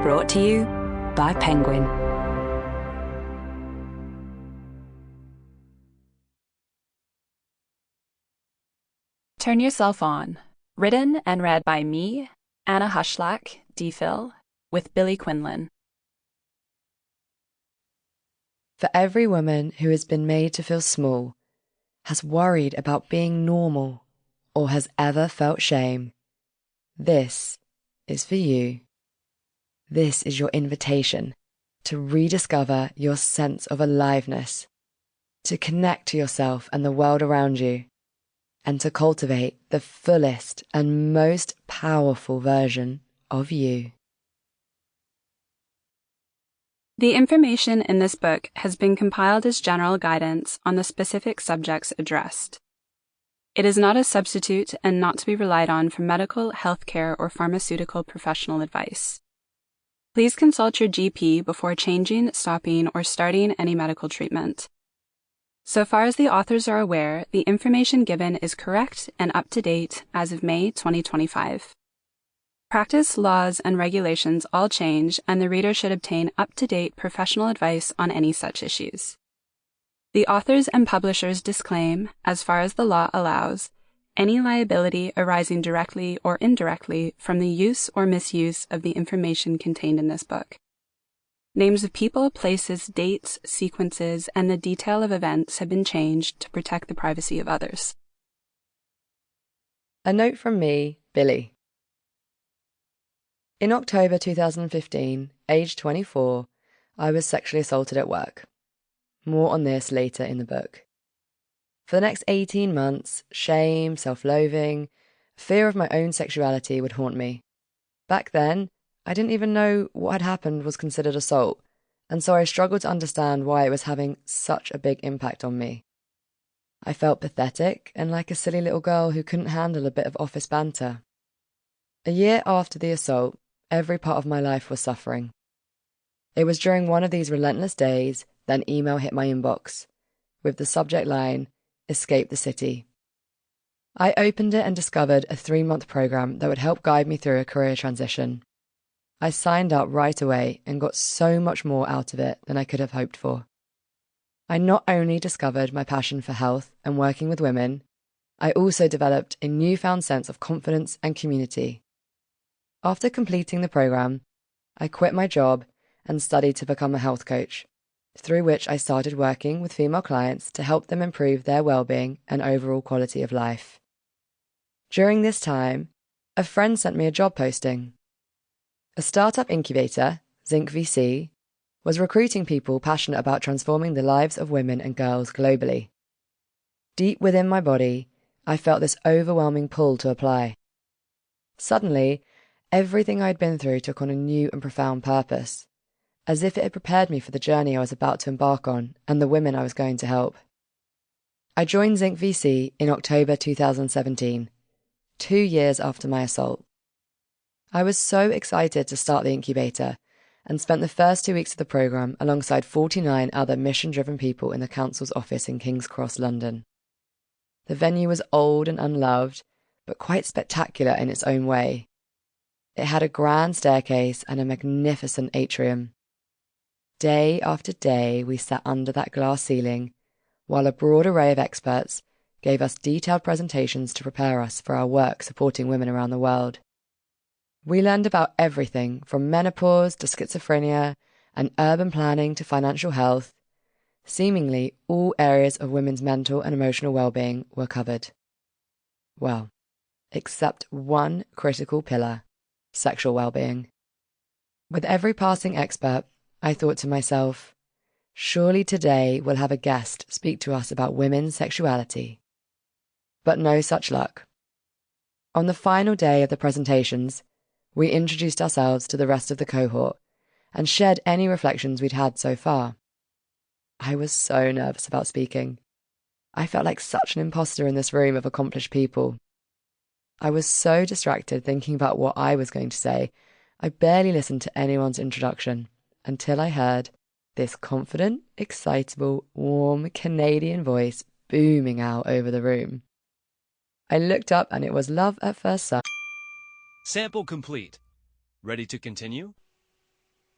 Brought to you by Penguin. Turn Yourself On. Written and read by me, Anna Hushlak, DPhil, with Billie Quinlan. For every woman who has been made to feel small, has worried about being normal, or has ever felt shame, this is for you. This is your invitation to rediscover your sense of aliveness, to connect to yourself and the world around you, and to cultivate the fullest and most powerful version of you. The information in this book has been compiled as general guidance on the specific subjects addressed. It is not a substitute and not to be relied on for medical, healthcare, or pharmaceutical professional advice. Please consult your GP before changing, stopping, or starting any medical treatment. So far as the authors are aware, the information given is correct and up to date as of May 2025. Practice, laws, and regulations all change, and the reader should obtain up-to-date professional advice on any such issues. The authors and publishers disclaim, as far as the law allows, any liability arising directly or indirectly from the use or misuse of the information contained in this book. Names of people, places, dates, sequences, and the detail of events have been changed to protect the privacy of others. A note from me, Billie. In October 2015, aged 24, I was sexually assaulted at work. More on this later in the book. For the next 18 months, shame, self-loathing, fear of my own sexuality would haunt me. Back then, I didn't even know what had happened was considered assault, and so I struggled to understand why it was having such a big impact on me. I felt pathetic and like a silly little girl who couldn't handle a bit of office banter. A year after the assault, every part of my life was suffering. It was during one of these relentless days that an email hit my inbox, with the subject line, "Escape the City." I opened it and discovered a 3-month program that would help guide me through a career transition. I signed up right away and got so much more out of it than I could have hoped for. I not only discovered my passion for health and working with women, I also developed a newfound sense of confidence and community. After completing the program, I quit my job and studied to become a health coach, through which I started working with female clients to help them improve their well-being and overall quality of life. During this time, a friend sent me a job posting. A startup incubator, Zinc VC, was recruiting people passionate about transforming the lives of women and girls globally. Deep within my body, I felt this overwhelming pull to apply. Suddenly, everything I'd been through took on a new and profound purpose, as if it had prepared me for the journey I was about to embark on and the women I was going to help. I joined Zinc VC in October 2017, 2 years after my assault. I was so excited to start the incubator and spent the first 2 weeks of the programme alongside 49 other mission-driven people in the council's office in King's Cross, London. The venue was old and unloved, but quite spectacular in its own way. It had a grand staircase and a magnificent atrium. Day after day, we sat under that glass ceiling, while a broad array of experts gave us detailed presentations to prepare us for our work supporting women around the world. We learned about everything from menopause to schizophrenia and urban planning to financial health. Seemingly all areas of women's mental and emotional well-being were covered. Well, except one critical pillar, sexual well-being. With every passing expert, I thought to myself, surely today we'll have a guest speak to us about women's sexuality. But no such luck. On the final day of the presentations, we introduced ourselves to the rest of the cohort and shared any reflections we'd had so far. I was so nervous about speaking. I felt like such an imposter in this room of accomplished people. I was so distracted thinking about what I was going to say, I barely listened to anyone's introduction until I heard this confident, excitable, warm Canadian voice booming out over the room. I looked up and it was love at first sight. Sample complete. Ready to continue?